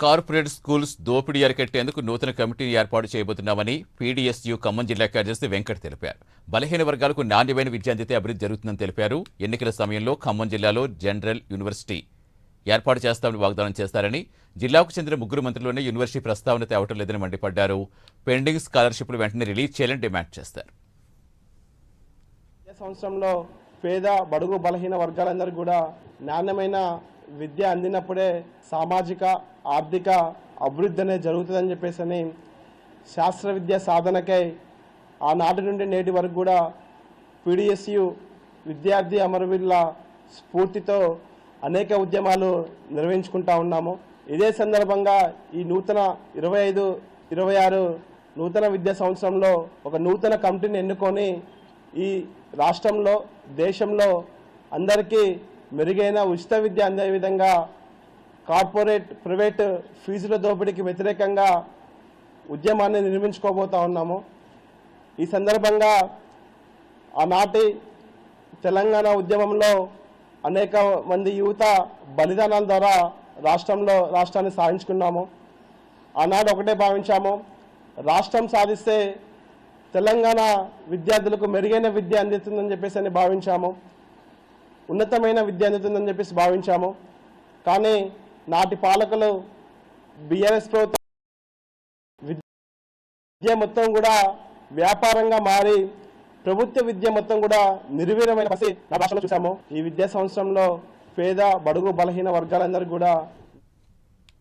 Corporate schools దోపిడీ అరికట్టేందుకు నూతన కమిటీని ఏర్పాటు చేయబోతున్నామని పీడీఎస్యూ ఖమ్మం జిల్లా కార్యదర్శి వెంకట్ తెలిపారు. బలహీన వర్గాలకు నాణ్యమైన విద్య అందితే అభివృద్ధి జరుగుతుందని తెలిపారు. ఎన్నికల సమయంలో ఖమ్మం జిల్లాలో జనరల్ యూనివర్సిటీ ఏర్పాటు చేస్తామని వాగ్దానం చేస్తారని, జిల్లాకు చెందిన 3 మంత్రుల్లోనే యూనివర్సిటీ ప్రస్తావన తేవటం లేదని మండిపడ్డారు. పెండింగ్ స్కాలర్షిప్లు వెంటనే రిలీజ్ చేయాలని డిమాండ్ చేస్తారు. సంవత్సరంలో పేద బడుగు బలహీన వర్గాలందరూ కూడా నాణ్యమైన విద్య అందినప్పుడే సామాజిక ఆర్థిక అభివృద్ధి అనేది జరుగుతుందని చెప్పేసి శాస్త్ర విద్య సాధనకై ఆనాటి నుండి నేటి వరకు కూడా పీడీఎస్యూ విద్యార్థి అమరవీరుల స్ఫూర్తితో అనేక ఉద్యమాలు నిర్వహించుకుంటా ఉన్నాము. ఇదే సందర్భంగా ఈ నూతన 25-26 నూతన విద్యా సంవత్సరంలో ఒక నూతన కమిటీని ఎన్నుకొని ఈ రాష్ట్రంలో దేశంలో అందరికీ మెరుగైన ఉచిత విద్య అందే విధంగా కార్పొరేట్ ప్రైవేట్ ఫీజుల దోపిడీకి వ్యతిరేకంగా ఉద్యమాన్ని నిర్మించుకోబోతా ఉన్నాము. ఈ సందర్భంగా ఆనాటి తెలంగాణ ఉద్యమంలో అనేక మంది యువత బలిదానాల ద్వారా రాష్ట్రాన్ని సాధించుకున్నాము. ఆనాడు ఒకటే భావించాము, రాష్ట్రం సాధిస్తే తెలంగాణ విద్యార్థులకు మెరుగైన విద్య అందుతుందని చెప్పేసి భావించాము, ఉన్నతమైన విద్య అందుతుందని చెప్పేసి భావించాము. కానీ నాటి పాలకులు బీఆర్ఎస్ ప్రభుత్వం విద్య మొత్తం కూడా వ్యాపారంగా మారి ప్రభుత్వ విద్య మొత్తం కూడా నిర్వీర్యమైన పరిస్థితి నా రాష్ట్రంలో చూసాము. ఈ విద్యా సంవత్సరంలో పేద బడుగు బలహీన వర్గాలందరూ కూడా